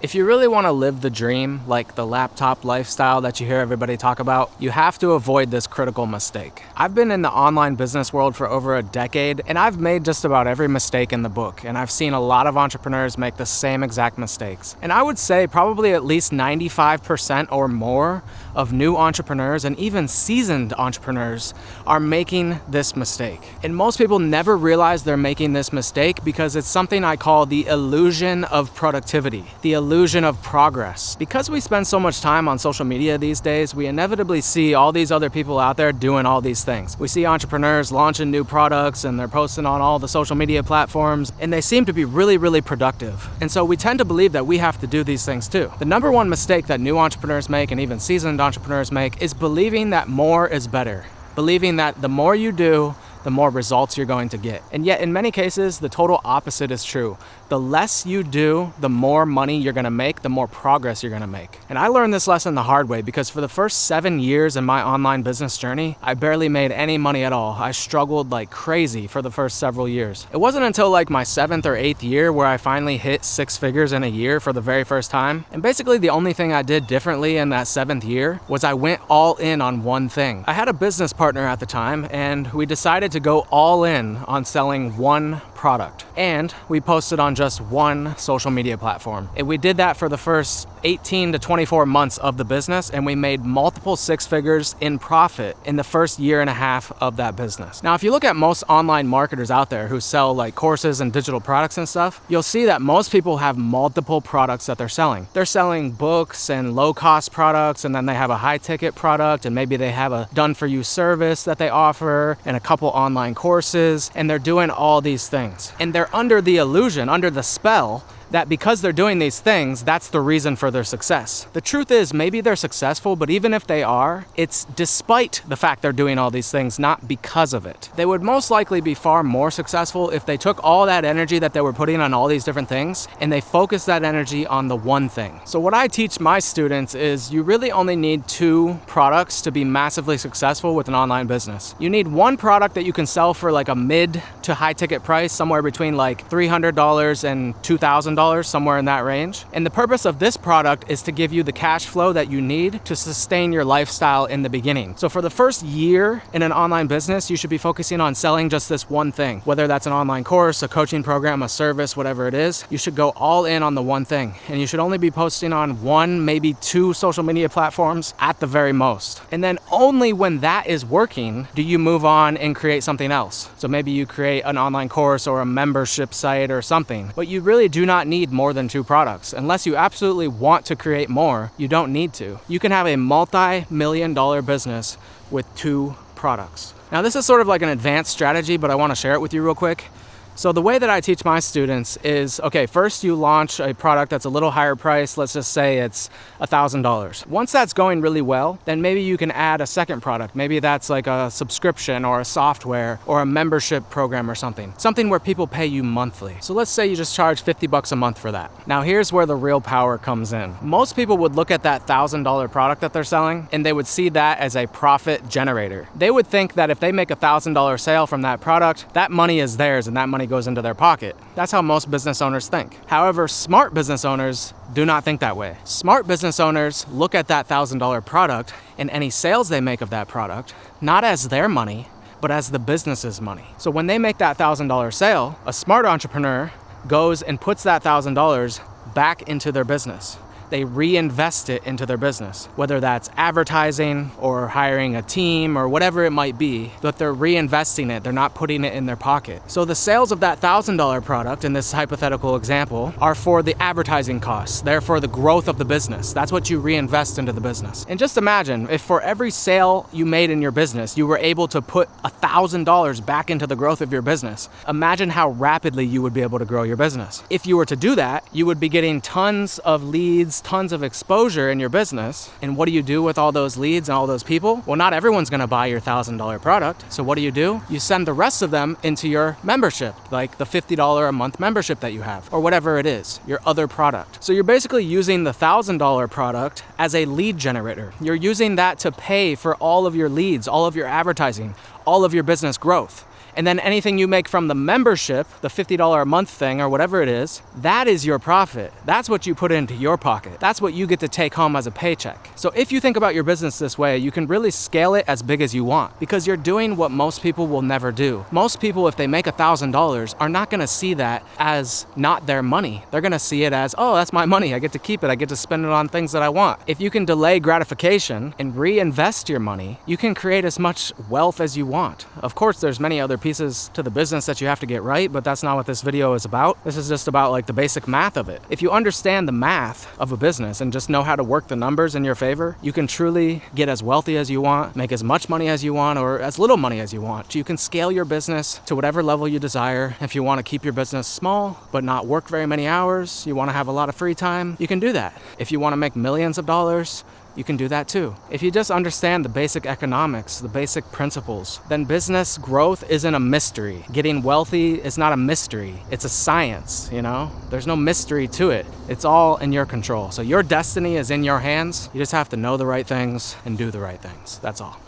If you really want to live the dream, like the laptop lifestyle that you hear everybody talk about, you have to avoid this critical mistake. I've been in the online business world for over a decade, and I've made just about every mistake in the book, and I've seen a lot of entrepreneurs make the same exact mistakes. And I would say probably at least 95% or more of new entrepreneurs and even seasoned entrepreneurs are making this mistake. And most people never realize they're making this mistake because it's something I call the illusion of productivity, the illusion of progress. Because we spend so much time on social media these days, we inevitably see all these other people out there doing all these things. We see entrepreneurs launching new products and they're posting on all the social media platforms, and they seem to be really productive. And so we tend to believe that we have to do these things too. The number one mistake that new entrepreneurs make, and even seasoned entrepreneurs make, is believing that more is better. Believing that the more you do, the more results you're going to get. And yet in many cases, the total opposite is true. The less you do, the more money you're gonna make, the more progress you're gonna make. And I learned this lesson the hard way because for the first 7 years in my online business journey, I barely made any money at all. I struggled like crazy for the first several years. It wasn't until like my 7th or 8th year where I finally hit 6 figures in a year for the very first time. And basically the only thing I did differently in that 7th year was I went all in on one thing. I had a business partner at the time, and we decided to go all in on selling one product. And we posted on just one social media platform. And we did that for the first 18 to 24 months of the business, and we made multiple 6 figures in profit in the first year and a half of that business. Now, if you look at most online marketers out there who sell like courses and digital products and stuff, you'll see that most people have multiple products that they're selling. They're selling books and low-cost products, and then they have a high-ticket product, and maybe they have a done-for-you service that they offer, and a couple online courses, and they're doing all these things. And they're under the illusion, under the spell, that because they're doing these things, that's the reason for their success. The truth is, maybe they're successful, but even if they are, it's despite the fact they're doing all these things, not because of it. They would most likely be far more successful if they took all that energy that they were putting on all these different things and they focused that energy on the one thing. So what I teach my students is you really only need 2 products to be massively successful with an online business. You need one product that you can sell for like a mid to high ticket price, somewhere between like $300 and $2,000, somewhere in that range. And the purpose of this product is to give you the cash flow that you need to sustain your lifestyle in the beginning. So for the first year in an online business, you should be focusing on selling just this one thing. Whether that's an online course, a coaching program, a service, whatever it is, you should go all in on the one thing. And you should only be posting on 1, maybe 2 social media platforms at the very most. And then only when that is working do you move on and create something else. So maybe you create an online course or a membership site or something. But you really do not need more than 2 products. Unless you absolutely want to create more, you don't need to. You can have a multi-million-dollar business with 2 products. Now this is sort of like an advanced strategy, but I want to share it with you real quick. So the way that I teach my students is, okay, first you launch a product that's a little higher price. Let's just say it's $1,000. Once that's going really well, then maybe you can add a second product. Maybe that's like a subscription or a software or a membership program or something where people pay you monthly. So let's say you just charge $50 a month for that. Now here's where the real power comes in. Most people would look at that $1,000 product that they're selling and they would see that as a profit generator. They would think that if they make a $1,000 sale from that product, that money is theirs and that money goes into their pocket. That's how most business owners think. However, smart business owners do not think that way. Smart business owners look at that $1,000 product and any sales they make of that product, not as their money, but as the business's money. So when they make that $1,000 sale, a smart entrepreneur goes and puts that $1,000 back into their business. They reinvest it into their business, whether that's advertising or hiring a team or whatever it might be, but they're reinvesting it. They're not putting it in their pocket. So the sales of that $1,000 product in this hypothetical example are for the advertising costs. They're for the growth of the business. That's what you reinvest into the business. And just imagine if for every sale you made in your business, you were able to put $1,000 back into the growth of your business. Imagine how rapidly you would be able to grow your business. If you were to do that, you would be getting tons of leads, tons of exposure in your business. And what do you do with all those leads and all those people? Well, not everyone's gonna buy your $1,000 product. So what do? You send the rest of them into your membership, like the $50 a month membership that you have, or whatever it is, your other product. So you're basically using the $1,000 product as a lead generator. You're using that to pay for all of your leads, all of your advertising, all of your business growth. And then anything you make from the membership, the $50 a month thing or whatever it is, that is your profit. That's what you put into your pocket. That's what you get to take home as a paycheck. So if you think about your business this way, you can really scale it as big as you want because you're doing what most people will never do. Most people, if they make $1,000, are not gonna see that as not their money. They're gonna see it as, oh, that's my money. I get to keep it. I get to spend it on things that I want. If you can delay gratification and reinvest your money, you can create as much wealth as you want. Of course, there's many other pieces to the business that you have to get right, but that's not what this video is about. This is just about like the basic math of it. If you understand the math of a business and just know how to work the numbers in your favor, you can truly get as wealthy as you want, make as much money as you want, or as little money as you want. You can scale your business to whatever level you desire. If you want to keep your business small, but not work very many hours, you want to have a lot of free time, you can do that. If you want to make millions of dollars, you can do that too. If you just understand the basic economics, the basic principles, then business growth isn't a mystery. Getting wealthy is not a mystery. It's a science, you know? There's no mystery to it. It's all in your control. So your destiny is in your hands. You just have to know the right things and do the right things. That's all.